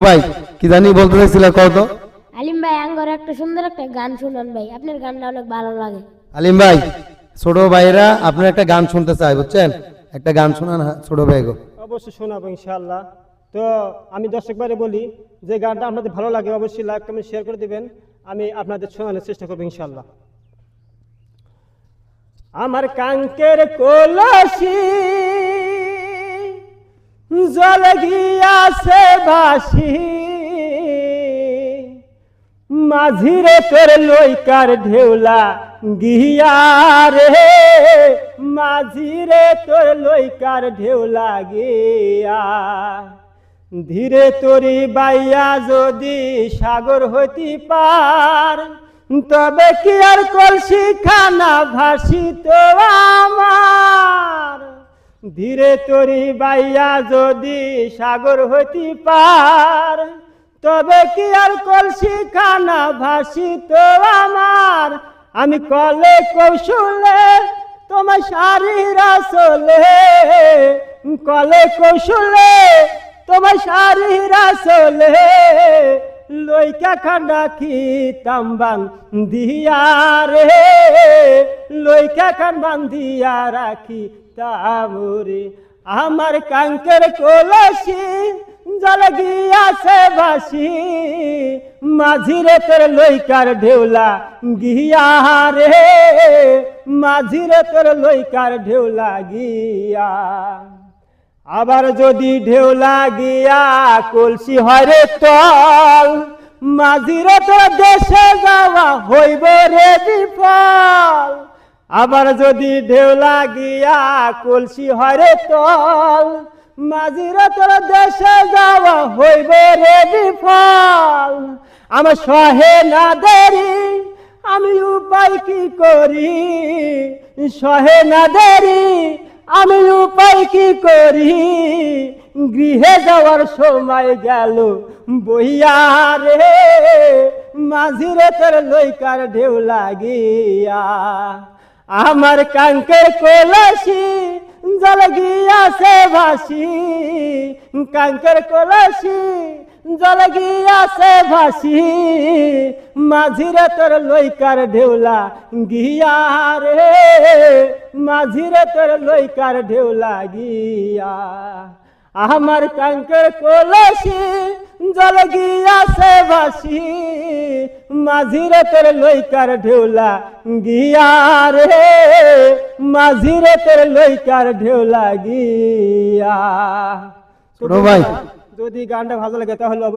ভাই কি জানি বলতে চাইছিল কত? আলিম ভাই আঙ্গর একটা সুন্দর একটা গান শুনান ভাই, আপনার গানটা অনেক ভালো লাগে। আলিম ভাই, ছোট ভাইরা আপনার একটা গান শুনতে চায়, বুঝছেন? একটা গান শোনান ছোট ভাই গো। অবশ্যই শোনাবো ইনশাআল্লাহ। তো আমি দর্শক ভাইরে বলি যে গানটা আপনাদের ভালো লাগে অবশ্যই লাইক কমেন্ট শেয়ার করে দিবেন, আমি আপনাদের শোনানোর চেষ্টা করবো ইনশাআল্লাহ। আমার কাঙ্কের কলসি জল গিয়াছে ভাসি, মাঝিরে তোর লইকার ঢেউলা গিয়া রে, মাঝিরে তোর লইকার ঢেউলা গিয়া। ধীরে তোরি বাইয়া যদি সাগর হইতে পার, তবে কি আর কলসি খানা ভাসিত আমার। ধীরে তোরি বাইয়া যদি সাগর হইতে পার, তবে কি আর কলসি খানা ভাসিত আমার। আমি কলে কৌশলে তোমার শাড়ির আসলে, কলে কৌশলে তোমার শাড়ির আসলে, লইকা খান্ডা খিতাম বান্ধিয়া রে, লইকা খান বান্ধিয়া রাখি তামরে। আমার কাঙ্কের কলসি জল গিয়াছে ভাসি, মাঝিরে তোর লইকার ঢেউলা গিয়া রে, মাঝিরে তোর লইকার ঢেউলা গিয়া। আবার যদি ঢেউলা গিয়া কলসি হয় রে তল, মাঝিরে তোর দেশে যাওয়া হইব রে বিফল। আবার যদি ঢেউলা গিয়া কলসি হয় রে তল, মাঝিরে তোর দেশে যাওয়া হইব রে বিফল। আমার সহে না দেরি আমি উপায় কি করি, সহে না দেরি আমি উপায় কি করি। গৃহে যাওয়ার সময় গেল বইয়া রে, মাঝিরে তোর লইকার ঢেউলা গিয়া। আমার কাঙ্কের কলসি জল গিয়াছে ভাসি, কাঙ্কের কলসি জল গিয়াছে ভাসি, মাঝিরে তোর লইকার ঢেউলা গিয়া রে, মাঝিরে তোর লইকার ঢেউলা গিয়া। আমার কাঙ্কের কলসি জল গিয়াছে ভাসি, মাঝিরে তোর লইকার ঢেউলা গিয়া রে, মাঝিরে তোর লইকার ঢেউলা গিয়া। ছোট ভাই, যদি গানটা ভালো লাগে তাহলে